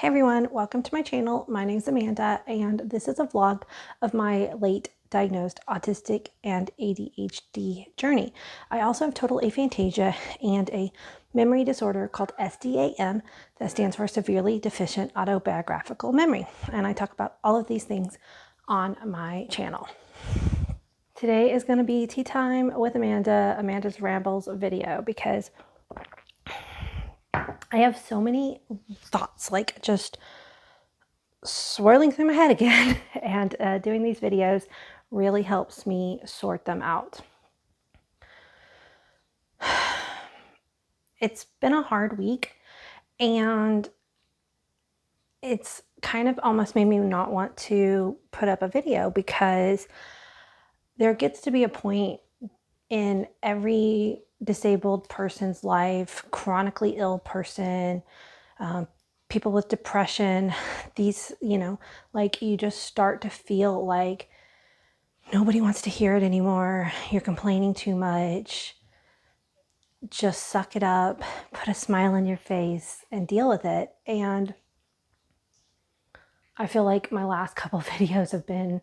Hey everyone, welcome to my channel. My name is Amanda and this is a vlog of my late diagnosed autistic and ADHD journey. I also have total aphantasia and a memory disorder called SDAM that stands for severely deficient autobiographical memory. And I talk about all of these things on my channel. Today is going to be tea time with Amanda's Rambles video, because I have so many thoughts, like just swirling through my head again, and doing these videos really helps me sort them out. It's been a hard week, and it's kind of almost made me not want to put up a video, because there gets to be a point in every disabled person's life, chronically ill person, people with depression, these, like, you just start to feel like nobody wants to hear it anymore. You're complaining too much. Just suck it up, put a smile on your face, and deal with it. And I feel like my last couple of videos have been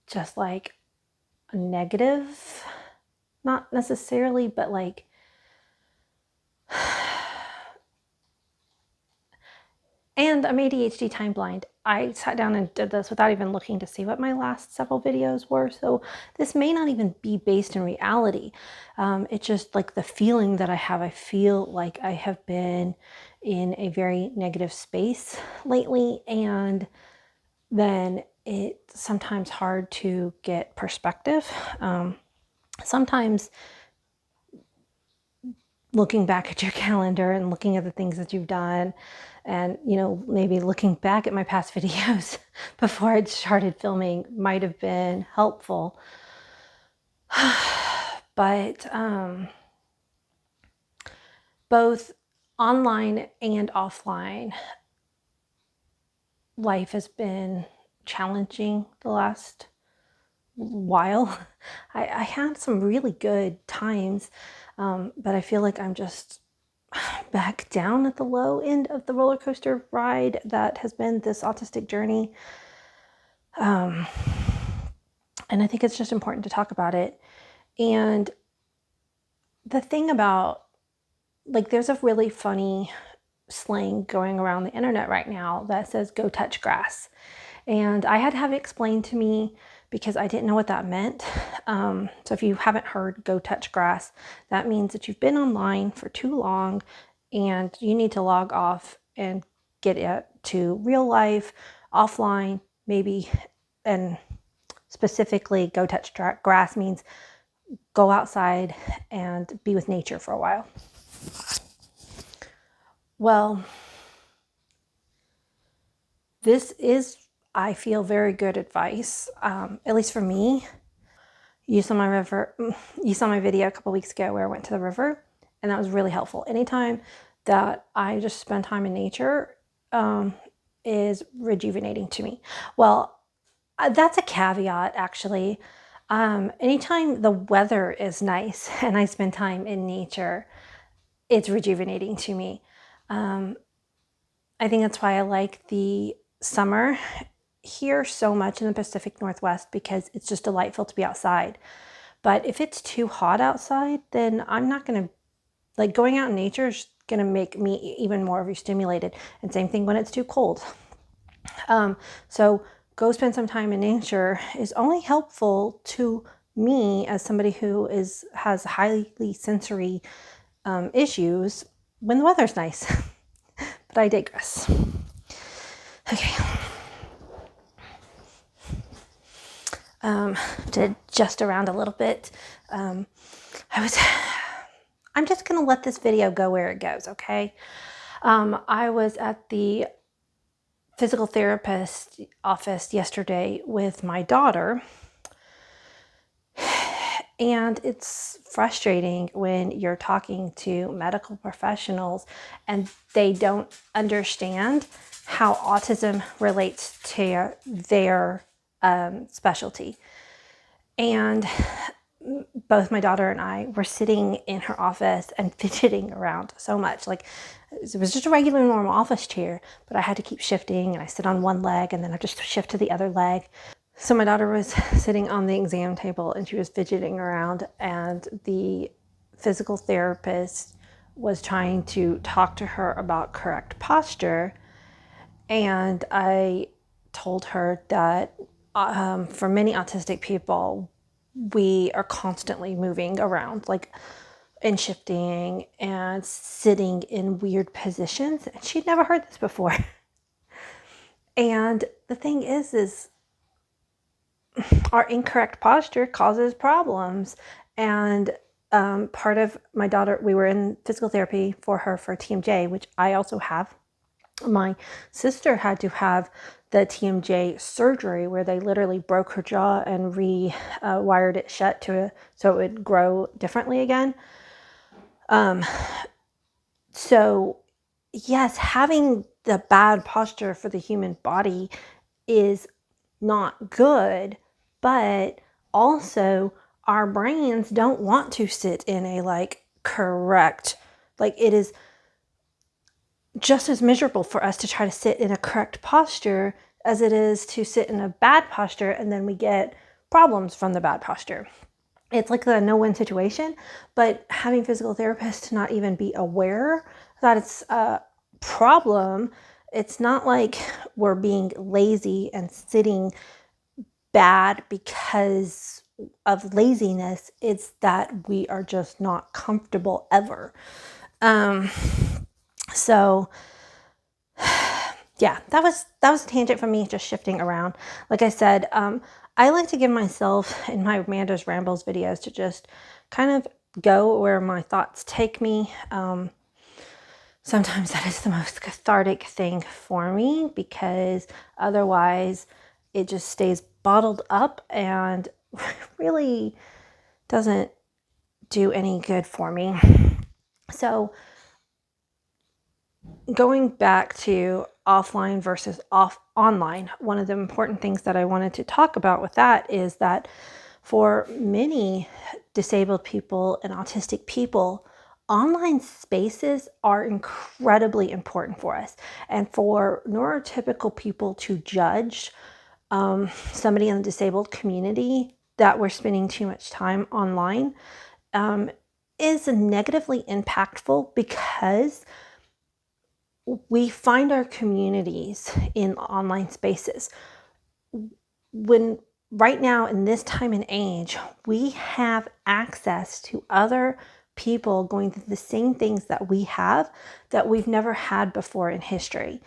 just like negative, not necessarily, but like and I'm ADHD time blind. I sat down and did this without even looking to see what my last several videos were. So this may not even be based in reality. It's just like the feeling that I have. I feel like I have been in a very negative space lately, and then it's sometimes hard to get perspective. Sometimes looking back at your calendar and looking at the things that you've done, and maybe looking back at my past videos before I started filming might have been helpful. But both online and offline life has been challenging the last while. I had some really good times, but I feel like I'm just back down at the low end of the roller coaster ride that has been this autistic journey. And I think it's just important to talk about it. And the thing about, like, there's a really funny slang going around the internet right now that says "go touch grass." And I had to have it explained to me because I didn't know what that meant. So if you haven't heard "go touch grass," that means that you've been online for too long and you need to log off and get it to real life, offline, maybe. And specifically, go touch grass means go outside and be with nature for a while. Well, this is, I feel, very good advice, at least for me. You saw my video a couple weeks ago where I went to the river, and that was really helpful. Anytime that I just spend time in nature is rejuvenating to me. Well, that's a caveat, actually. Anytime the weather is nice and I spend time in nature, it's rejuvenating to me. I think that's why I like the summer here so much in the Pacific Northwest, because it's just delightful to be outside. But if it's too hot outside, then I'm not going to, like, going out in nature is going to make me even more overstimulated. And same thing when it's too cold. So go spend some time in nature is only helpful to me as somebody who has highly sensory issues when the weather's nice. But I digress. Okay. To adjust around a little bit, I'm just going to let this video go where it goes, okay? I was at the physical therapist office yesterday with my daughter, and it's frustrating when you're talking to medical professionals and they don't understand how autism relates to their specialty. And both my daughter and I were sitting in her office and fidgeting around so much. Like, it was just a regular normal office chair, but I had to keep shifting, and I sit on one leg and then I just shift to the other leg. So my daughter was sitting on the exam table and she was fidgeting around, and the physical therapist was trying to talk to her about correct posture. And I told her that for many autistic people, we are constantly moving around, like, and shifting and sitting in weird positions. And she'd never heard this before. And the thing is our incorrect posture causes problems. And part of my daughter, we were in physical therapy for her for TMJ, which I also have. My sister had to have the TMJ surgery where they literally broke her jaw and rewired it shut so it would grow differently again. So yes, having the bad posture for the human body is not good, but also our brains don't want to sit in a correct, it is just as miserable for us to try to sit in a correct posture as it is to sit in a bad posture, and then we get problems from the bad posture. It's like the no-win situation, but having physical therapists not even be aware that it's a problem, it's not like we're being lazy and sitting bad because of laziness. It's that we are just not comfortable ever. So yeah, that was a tangent from me, just shifting around. Like I said, I like to give myself in my Amanda's Rambles videos to just kind of go where my thoughts take me. Sometimes that is the most cathartic thing for me, because otherwise it just stays bottled up and really doesn't do any good for me. So going back to offline versus online, one of the important things that I wanted to talk about with that is that for many disabled people and autistic people, online spaces are incredibly important for us. And for neurotypical people to judge somebody in the disabled community that we're spending too much time online is negatively impactful, because we find our communities in online spaces. When right now in this time and age, we have access to other people going through the same things that we have, that we've never had before in history.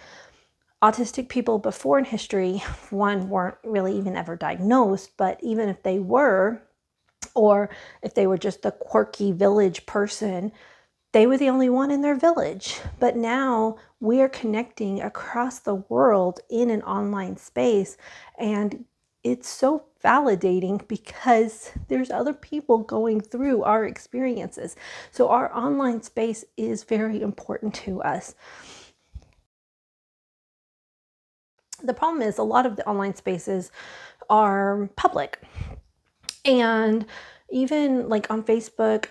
Autistic people before in history, one, weren't really even ever diagnosed, but even if they were, or if they were just the quirky village person, they were the only one in their village. But now we are connecting across the world in an online space, and it's so validating because there's other people going through our experiences. So our online space is very important to us. The problem is a lot of the online spaces are public, and even like on Facebook,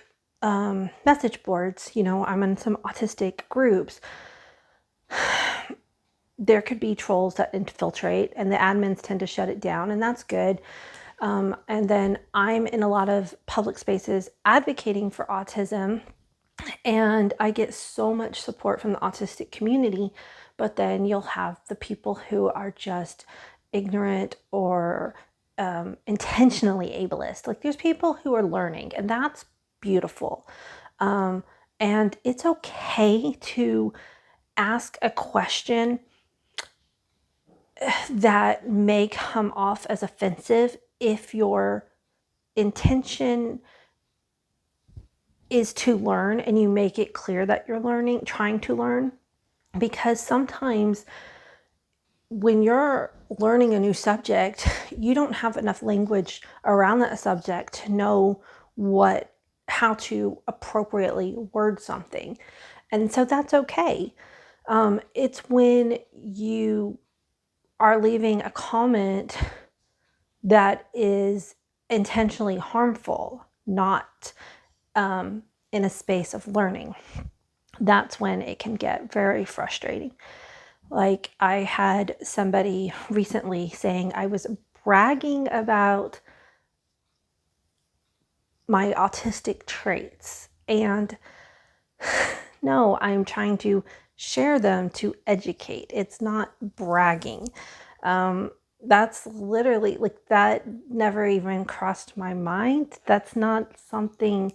message boards, I'm in some autistic groups. There could be trolls that infiltrate, and the admins tend to shut it down, and that's good. And then I'm in a lot of public spaces advocating for autism, and I get so much support from the autistic community, but then you'll have the people who are just ignorant or intentionally ableist. Like, there's people who are learning, and that's beautiful. And it's okay to ask a question that may come off as offensive if your intention is to learn and you make it clear that you're trying to learn. Because sometimes when you're learning a new subject, you don't have enough language around that subject to know how to appropriately word something. And so that's okay. It's when you are leaving a comment that is intentionally harmful not in a space of learning, that's when it can get very frustrating. Like, I had somebody recently saying I was bragging about my autistic traits. And no, I'm trying to share them to educate. It's not bragging. That's literally, like, that never even crossed my mind. That's not something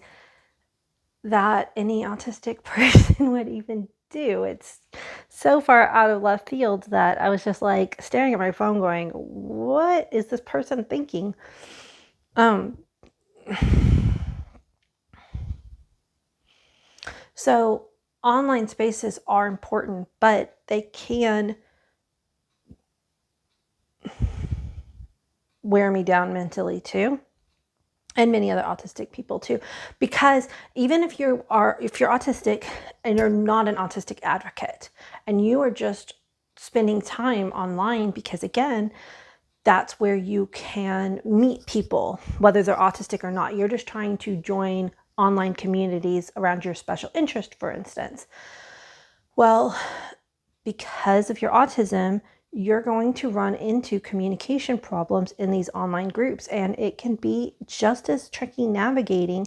that any autistic person would even do. It's so far out of left field that I was just like staring at my phone going, what is this person thinking? So online spaces are important, but they can wear me down mentally too, and many other autistic people too, because even if you're autistic and you're not an autistic advocate and you are just spending time online, because again, that's where you can meet people, whether they're autistic or not. You're just trying to join online communities around your special interest, for instance. Well, because of your autism, you're going to run into communication problems in these online groups, and it can be just as tricky navigating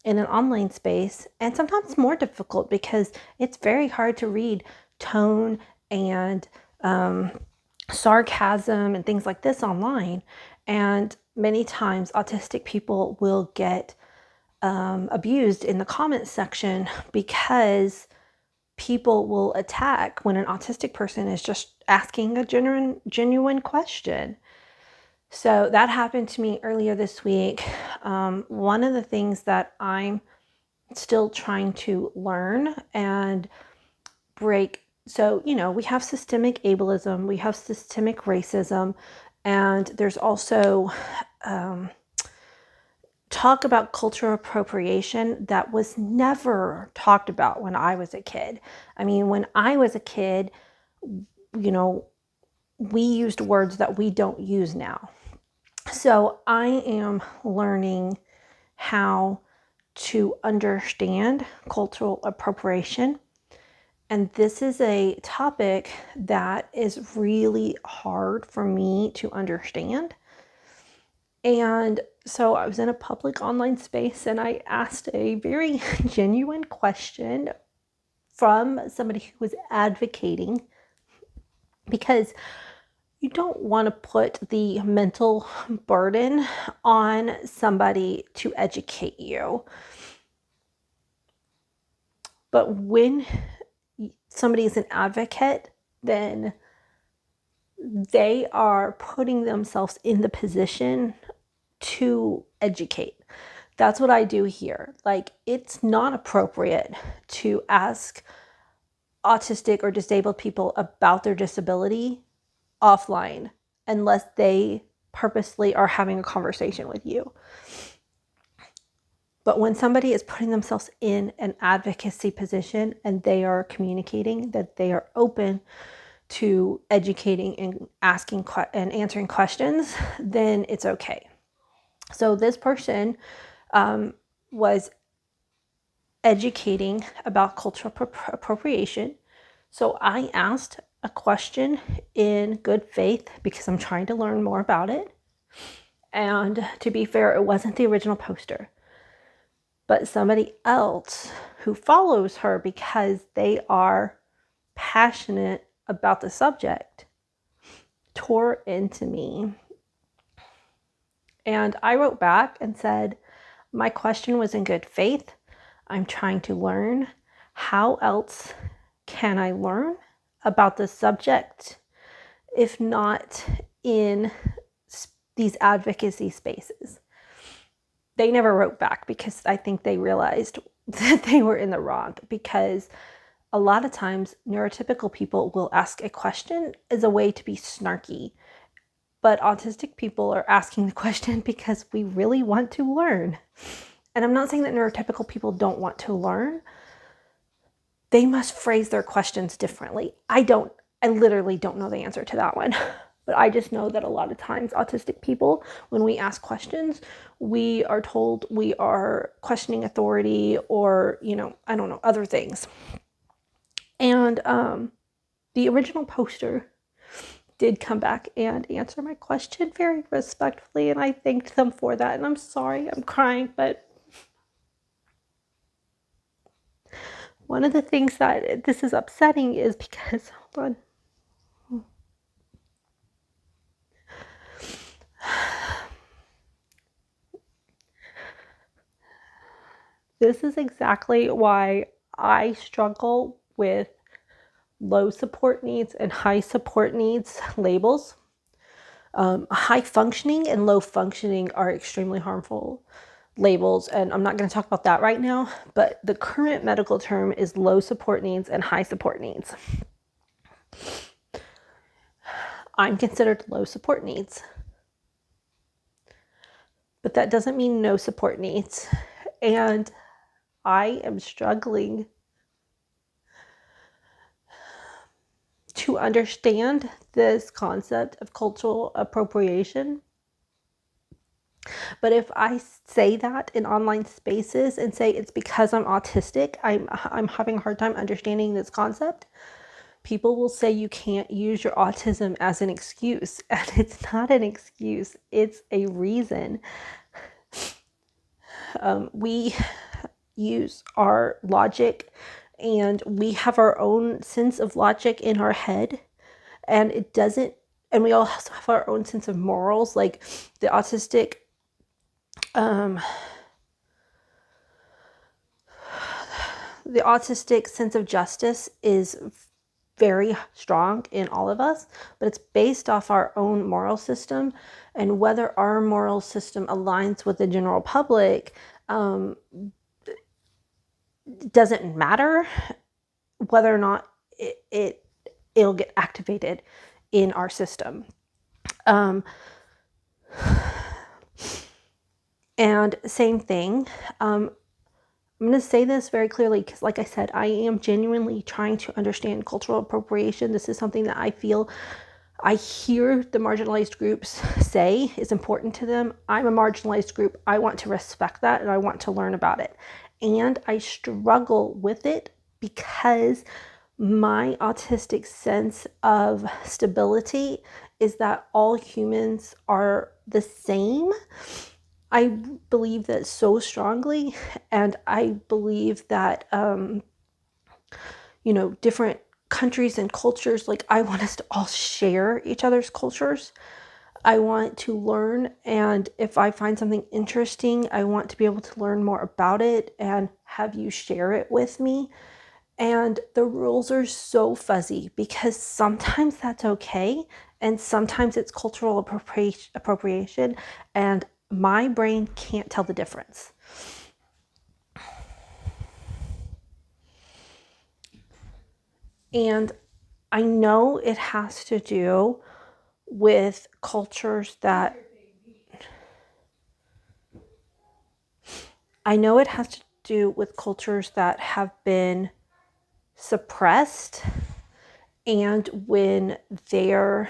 in an online space, and sometimes more difficult because it's very hard to read tone and sarcasm and things like this online. And many times autistic people will get abused in the comment section because people will attack when an autistic person is just asking a genuine question. So that happened to me earlier this week. One of the things that I'm still trying to learn and break. So, we have systemic ableism, we have systemic racism, and there's also talk about cultural appropriation that was never talked about when I was a kid. I mean, when I was a kid, we used words that we don't use now. So I am learning how to understand cultural appropriation. And this is a topic that is really hard for me to understand. And so I was in a public online space and I asked a very genuine question from somebody who was advocating, because you don't want to put the mental burden on somebody to educate you. But when somebody is an advocate, then they are putting themselves in the position to educate. That's what I do here. Like, it's not appropriate to ask autistic or disabled people about their disability offline unless they purposely are having a conversation with you. But when somebody is putting themselves in an advocacy position and they are communicating that they are open to educating and asking and answering questions, then it's okay. So this person was educating about cultural appropriation. So I asked a question in good faith because I'm trying to learn more about it. And to be fair, it wasn't the original poster, but somebody else who follows her because they are passionate about the subject tore into me. And I wrote back and said, my question was in good faith. I'm trying to learn. How else can I learn about the subject if not in these advocacy spaces? They never wrote back because I think they realized that they were in the wrong, because a lot of times neurotypical people will ask a question as a way to be snarky, but autistic people are asking the question because we really want to learn. And I'm not saying that neurotypical people don't want to learn. They must phrase their questions differently. I literally don't know the answer to that one. But I just know that a lot of times autistic people, when we ask questions, we are told we are questioning authority or, I don't know, other things. And the original poster did come back and answer my question very respectfully, and I thanked them for that. And I'm sorry, I'm crying, but one of the things that this is upsetting is because, hold on. This is exactly why I struggle with low support needs and high support needs labels. High functioning and low functioning are extremely harmful labels, and I'm not going to talk about that right now, but the current medical term is low support needs and high support needs. I'm considered low support needs, but that doesn't mean no support needs. And I am struggling to understand this concept of cultural appropriation. But if I say that in online spaces and say it's because I'm autistic, I'm having a hard time understanding this concept, people will say you can't use your autism as an excuse. And it's not an excuse, it's a reason. We use our logic and we have our own sense of logic in our head, and it doesn't, and we also have our own sense of morals. Like the autistic sense of justice is very strong in all of us, but it's based off our own moral system, and whether our moral system aligns with the general public doesn't matter. Whether or not it'll get activated in our system. And same thing, I'm going to say this very clearly because, like I said, I am genuinely trying to understand cultural appropriation. This is something that I feel I hear the marginalized groups say is important to them. I'm a marginalized group. I want to respect that and I want to learn about it. And I struggle with it because my autistic sense of stability is that all humans are the same. I believe that so strongly, and I believe that, different countries and cultures, like I want us to all share each other's cultures. I want to learn, and if I find something interesting, I want to be able to learn more about it and have you share it with me. And the rules are so fuzzy because sometimes that's okay, and sometimes it's cultural appropriation, and my brain can't tell the difference. And I know it has to do with cultures that have been suppressed, and when their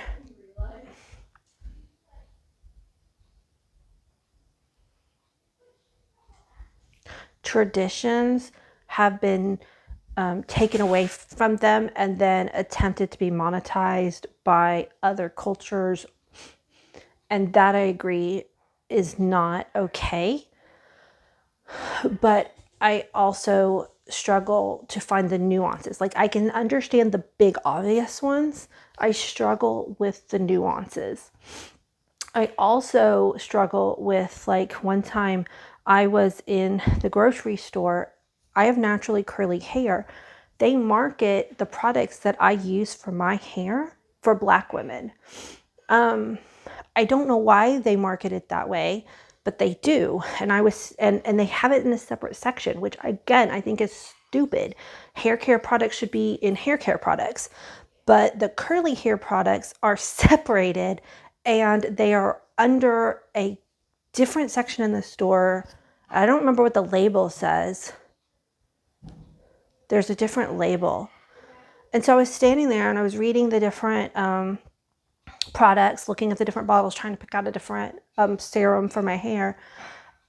traditions have been taken away from them and then attempted to be monetized by other cultures. And that, I agree, is not okay. But I also struggle to find the nuances. Like I can understand the big obvious ones. I struggle with the nuances. I also struggle with, like, one time I was in the grocery store. I have naturally curly hair. They market the products that I use for my hair for Black women. I don't know why they market it that way, but they do. And and they have it in a separate section, which again, I think is stupid. Hair care products should be in hair care products, but the curly hair products are separated and they are under a different section in the store. I don't remember what the label says. There's a different label. And so I was standing there and I was reading the different products, looking at the different bottles, trying to pick out a different serum for my hair.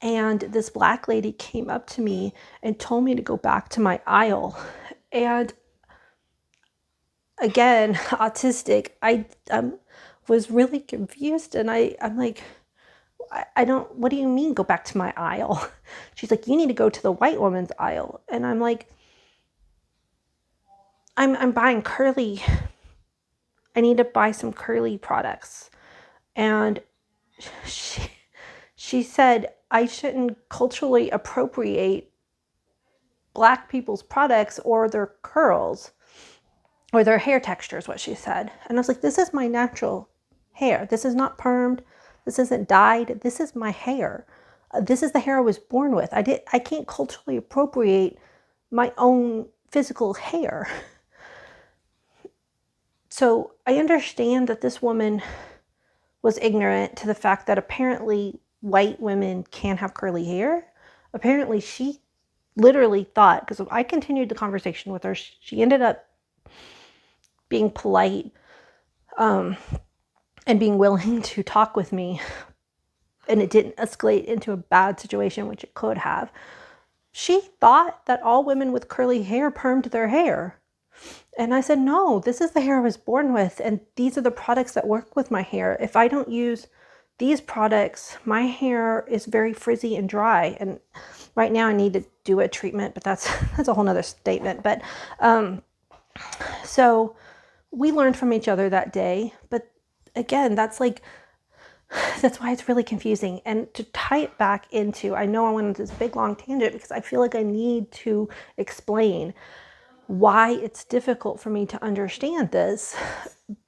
And this Black lady came up to me and told me to go back to my aisle. And again, autistic, I was really confused. And I'm like, I don't, what do you mean go back to my aisle? She's like, you need to go to the white woman's aisle. And I'm like, I'm buying curly, I need to buy some curly products. And she said I shouldn't culturally appropriate Black people's products or their curls or their hair texture is what she said. And I was like, this is my natural hair. This is not permed. This isn't dyed. This is my hair. This is the hair I was born with. I can't culturally appropriate my own physical hair. So I understand that this woman was ignorant to the fact that apparently white women can have curly hair. Apparently she literally thought, because I continued the conversation with her, she ended up being polite and being willing to talk with me, and it didn't escalate into a bad situation, which it could have. She thought that all women with curly hair permed their hair. And I said, no, this is the hair I was born with, and these are the products that work with my hair. If I don't use these products, my hair is very frizzy and dry. And right now I need to do a treatment, but that's a whole nother statement. But so we learned from each other that day. But again, that's why it's really confusing. And to tie it back into, I know I went into this big long tangent because I feel like I need to explain why it's difficult for me to understand this,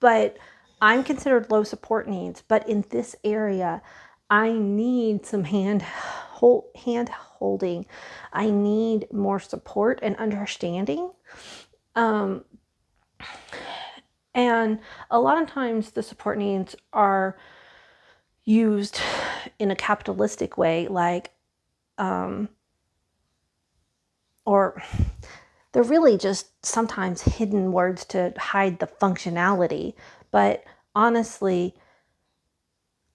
but I'm considered low support needs. But in this area, I need some hand holding. I need more support and understanding. And a lot of times the support needs are used in a capitalistic way, like, or they're really just sometimes hidden words to hide the functionality. But honestly,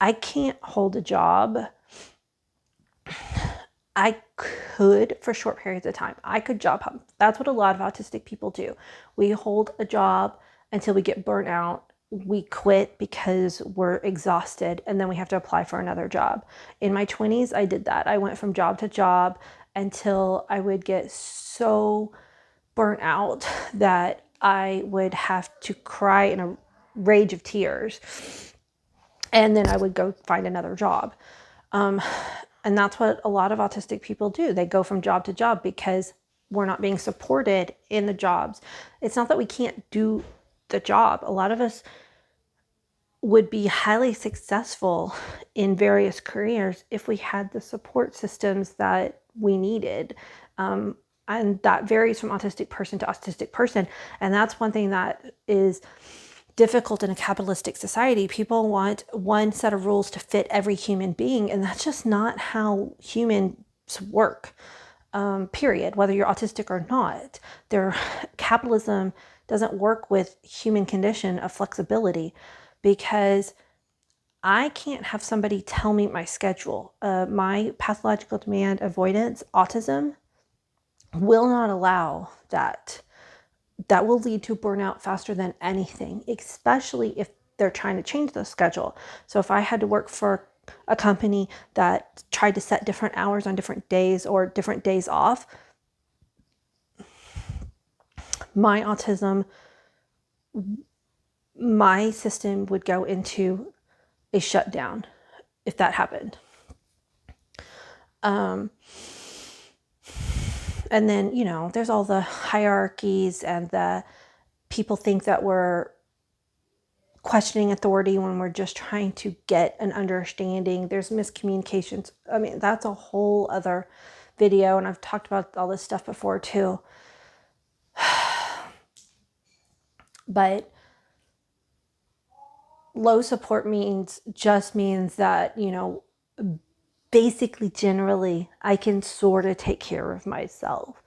I can't hold a job. I could for short periods of time. I could job hop. That's what a lot of autistic people do. We hold a job until we get burnt out. We quit because we're exhausted, and then we have to apply for another job. In my 20s, I did that. I went from job to job until I would get so burnt out that I would have to cry in a rage of tears, and then I would go find another job. And that's what a lot of autistic people do. They go from job to job because we're not being supported in the jobs. It's not that we can't do the job. A lot of us would be highly successful in various careers if we had the support systems that we needed. And that varies from autistic person to autistic person. And that's one thing that is difficult in a capitalistic society. People want one set of rules to fit every human being, and that's just not how humans work, period, whether you're autistic or not. Capitalism doesn't work with human condition of flexibility, because I can't have somebody tell me my schedule. My pathological demand avoidance, autism, will not allow that. That will lead to burnout faster than anything, especially if they're trying to change the schedule. So if I had to work for a company that tried to set different hours on different days or different days off, my autism, my system would go into a shutdown if that happened. And then, there's all the hierarchies, and the people think that we're questioning authority when we're just trying to get an understanding. There's miscommunications. I mean, that's a whole other video, and I've talked about all this stuff before too. But low support just means that, basically, generally, I can sort of take care of myself.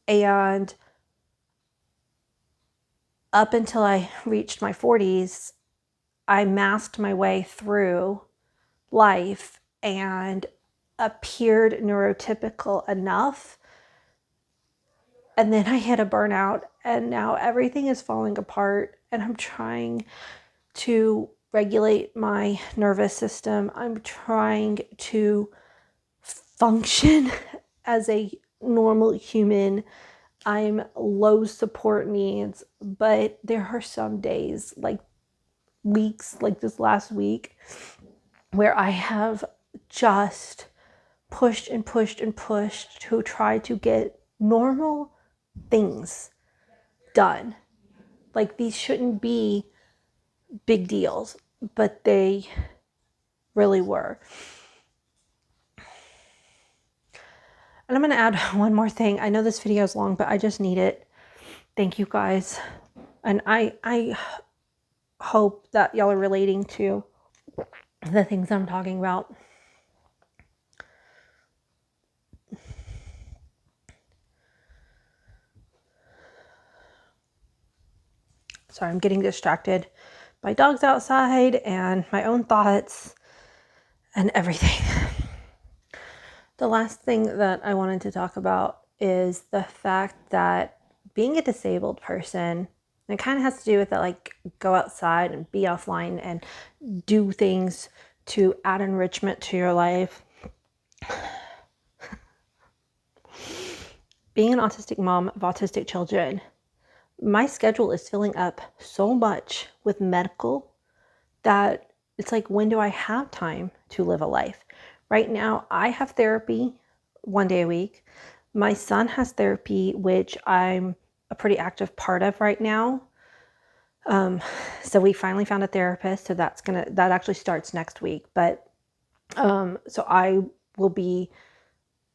And up until I reached my 40s, I masked my way through life and appeared neurotypical enough. And then I hit a burnout, and now everything is falling apart, and I'm trying to regulate my nervous system. I'm trying to function as a normal human. I'm low support needs, but there are some days, like weeks, like this last week, where I have just pushed and pushed and pushed to try to get normal things done. Like, these shouldn't be big deals, but they really were. And I'm going to add one more thing. I know this video is long, but I just need it. Thank you guys. And I hope that y'all are relating to the things I'm talking about. Sorry, I'm getting distracted by dogs outside and my own thoughts and everything. The last thing that I wanted to talk about is the fact that being a disabled person, it kind of has to do with that, like, go outside and be offline and do things to add enrichment to your life. Being an autistic mom of autistic children, my schedule is filling up so much with medical that it's like, when do I have time to live a life? Right now, I have therapy 1 day a week. My son has therapy, which I'm a pretty active part of right now. So we finally found a therapist. So that actually starts next week. But so I will be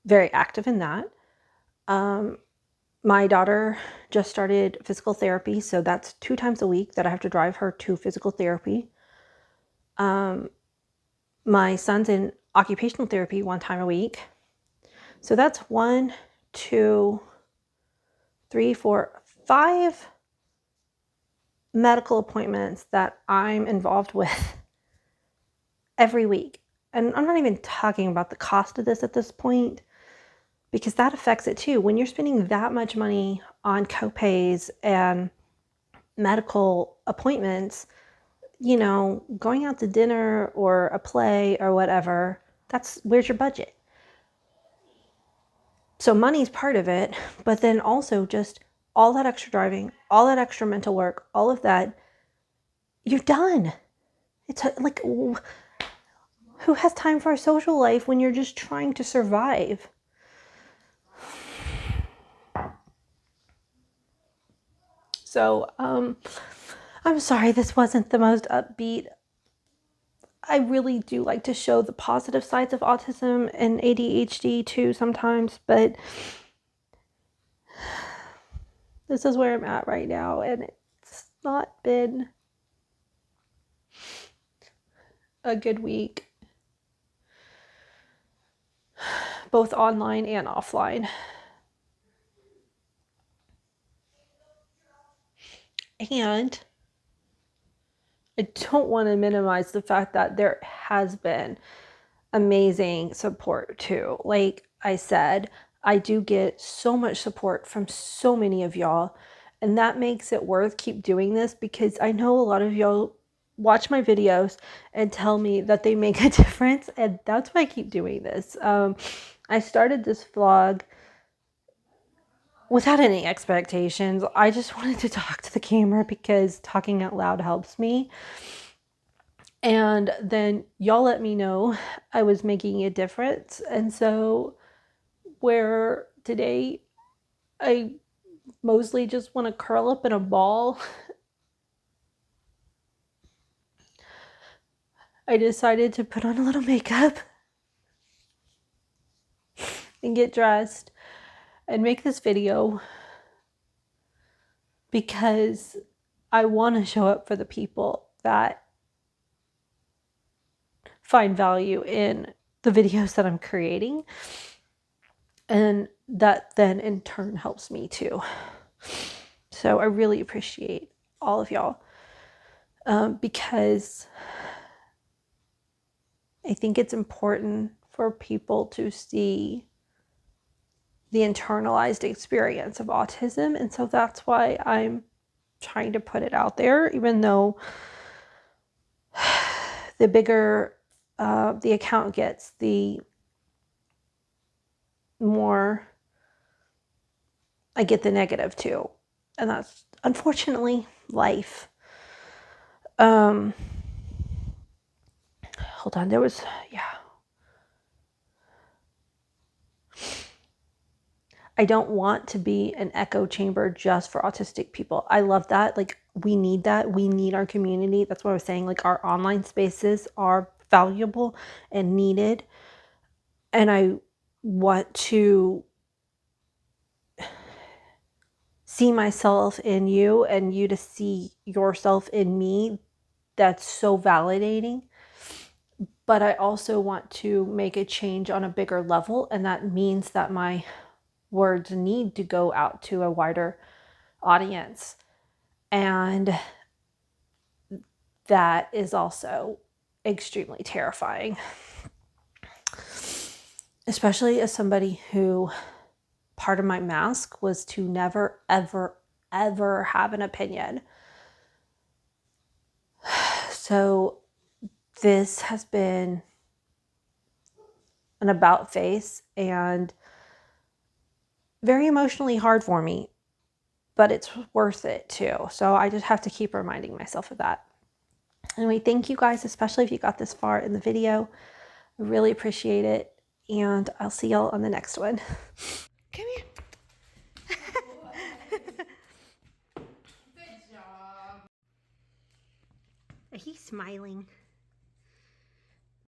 very active in that. My daughter just started physical therapy, so that's 2 times a week that I have to drive her to physical therapy. My son's in occupational therapy 1 time a week. So that's 1, 2, 3, 4, 5 medical appointments that I'm involved with every week. And I'm not even talking about the cost of this at this point, because that affects it too. When you're spending that much money on copays and medical appointments, you know, going out to dinner or a play or whatever, where's your budget? So money's part of it, but then also just all that extra driving, all that extra mental work, all of that, you're done. It's like, who has time for a social life when you're just trying to survive? So, I'm sorry this wasn't the most upbeat. I really do like to show the positive sides of autism and ADHD too sometimes, but this is where I'm at right now, and it's not been a good week, both online and offline. And I don't want to minimize the fact that there has been amazing support too. Like I said, I do get so much support from so many of y'all, and that makes it worth keep doing this, because I know a lot of y'all watch my videos and tell me that they make a difference, and that's why I keep doing this. I started this vlog without any expectations. I just wanted to talk to the camera because talking out loud helps me. And then y'all let me know I was making a difference. And so where today I mostly just want to curl up in a ball, I decided to put on a little makeup and get dressed and make this video, because I want to show up for the people that find value in the videos that I'm creating, and that then in turn helps me too. So I really appreciate all of y'all, because I think it's important for people to see the internalized experience of autism. And so that's why I'm trying to put it out there, even though the bigger the account gets, the more I get the negative too. And that's unfortunately life. Hold on, there was, yeah. I don't want to be an echo chamber just for autistic people. I love that. Like, we need that. We need our community. That's what I was saying. Like, our online spaces are valuable and needed. And I want to see myself in you and you to see yourself in me. That's so validating. But I also want to make a change on a bigger level. And that means that my words need to go out to a wider audience. And that is also extremely terrifying, especially as somebody who part of my mask was to never, ever, ever have an opinion. So this has been an about face and very emotionally hard for me, but it's worth it too. So I just have to keep reminding myself of that. Anyway, thank you guys, especially if you got this far in the video. I really appreciate it. And I'll see y'all on the next one. Come here. Good job. He's smiling.